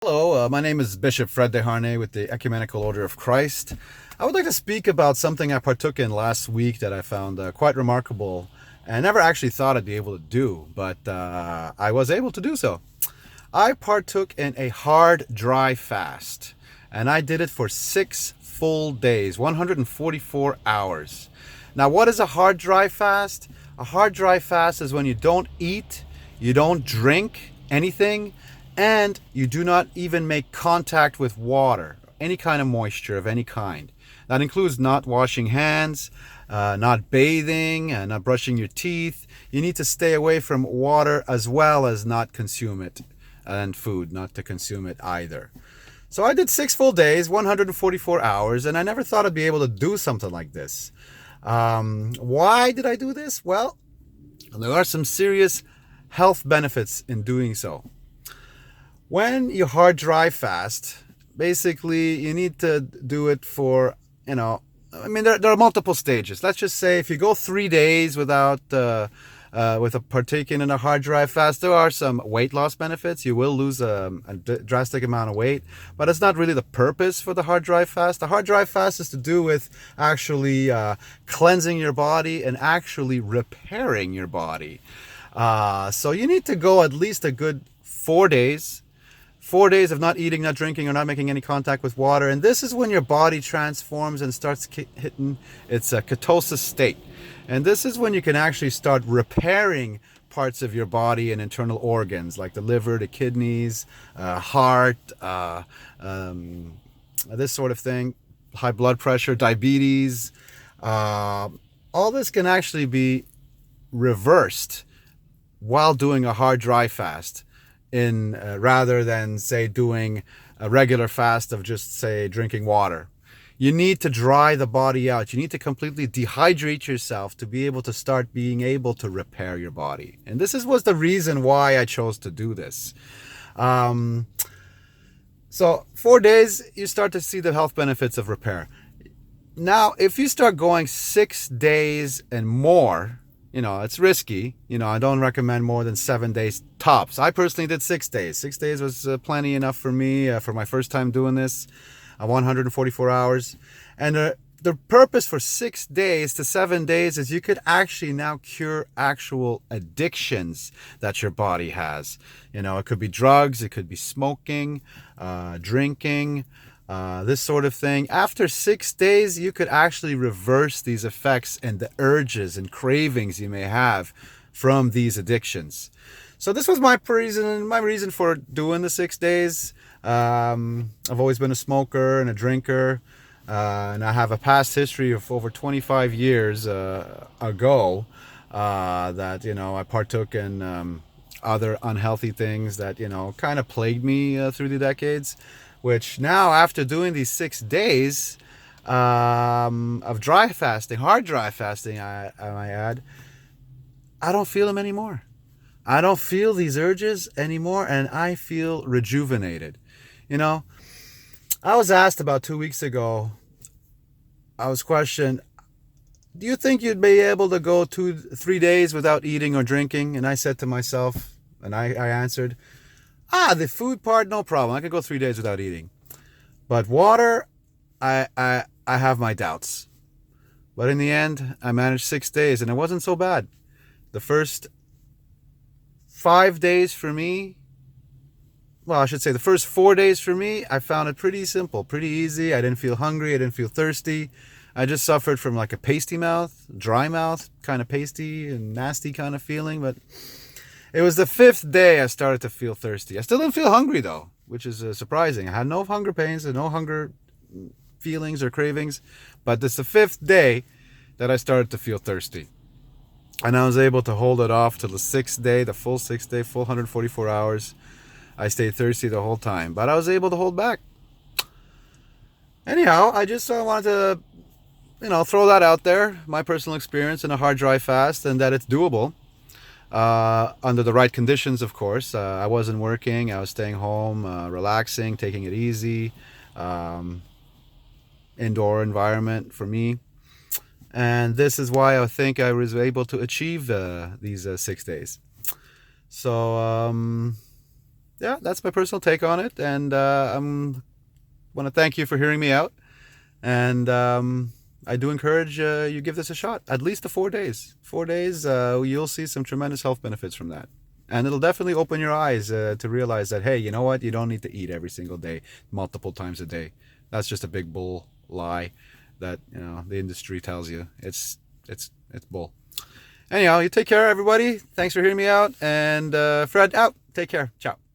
Hello, my name is Bishop Fred Desharnais with the Ecumenical Order of Christ. I would like to speak about something I partook in last week that I found quite remarkable and I never actually thought I'd be able to do, but I was able to do so. I partook in a hard, dry fast, and I did it for 6 full days, 144 hours. Now, what is a hard, dry fast? A hard, dry fast is when you don't eat, you don't drink anything, and you do not even make contact with water, any kind of moisture of any kind. That includes not washing hands, not bathing, not brushing your teeth. You need to stay away from water as well as not consume it, and food, not to consume it either. So I did 6 full days, 144 hours, and I never thought I'd be able to do something like this. Why did I do this? Well, there are some serious health benefits in doing so. When you hard dry fast, basically you need to do it for, there are multiple stages. Let's just say if you go 3 days without, with a partaking in a hard dry fast, there are some weight loss benefits. You will lose a drastic amount of weight, but it's not really the purpose for the hard dry fast. The hard dry fast is to do with actually cleansing your body and actually repairing your body. So you need to go at least a good 4 days. 4 days of not eating, not drinking, or not making any contact with water. And this is when your body transforms and starts hitting its ketosis state. And this is when you can actually start repairing parts of your body and internal organs like the liver, the kidneys, heart, this sort of thing, high blood pressure, diabetes. All this can actually be reversed while doing a hard dry fast, in rather than say doing a regular fast of just say drinking water. You need to dry the body out. You need to completely dehydrate yourself to be able to start being able to repair your body. And this was the reason why I chose to do this. So 4 days, you start to see the health benefits of repair. Now, if you start going 6 days and more, it's risky. I don't recommend more than 7 days tops. I personally did 6 days. 6 days was plenty enough for me for my first time doing this, 144 hours. And the purpose for 6 days to 7 days is you could actually now cure actual addictions that your body has. It could be drugs, it could be smoking, drinking, this sort of thing. After 6 days, you could actually reverse these effects and the urges and cravings you may have from these addictions. So this was my reason for doing the 6 days. I've always been a smoker and a drinker, and I have a past history of over 25 years ago that I partook in other unhealthy things that kind of plagued me through the decades. Which now, after doing these 6 days of dry fasting, hard dry fasting, I might add, I don't feel them anymore. I don't feel these urges anymore, and I feel rejuvenated. I was asked about 2 weeks ago, I was questioned, do you think you'd be able to go 3 days without eating or drinking? And I said to myself, and I answered, the food part, no problem. I could go 3 days without eating. But water, I have my doubts. But in the end, I managed 6 days, and it wasn't so bad. The first 5 days for me, well, I should say the first 4 days for me, I found it pretty simple, pretty easy. I didn't feel hungry. I didn't feel thirsty. I just suffered from like a pasty mouth, dry mouth, kind of pasty and nasty kind of feeling, but it was the 5th day I started to feel thirsty. I still didn't feel hungry though, which is surprising. I had no hunger pains and no hunger feelings or cravings, but it's the 5th day that I started to feel thirsty. And I was able to hold it off till the 6th day, the full 6th day, full 144 hours. I stayed thirsty the whole time, but I was able to hold back. Anyhow, I just wanted to, throw that out there, my personal experience in a hard dry fast, and that it's doable. Under the right conditions, of course. I wasn't working. I was staying home, relaxing, taking it easy. Indoor environment for me. And this is why I think I was able to achieve these 6 days. So yeah, that's my personal take on it, and I'm want to thank you for hearing me out. And I do encourage you give this a shot. At least the 4 days. 4 days, you'll see some tremendous health benefits from that. And it'll definitely open your eyes to realize that, hey, you know what? You don't need to eat every single day, multiple times a day. That's just a big bull lie that the industry tells you. It's bull. Anyhow, you take care, everybody. Thanks for hearing me out. And Fred out. Take care. Ciao.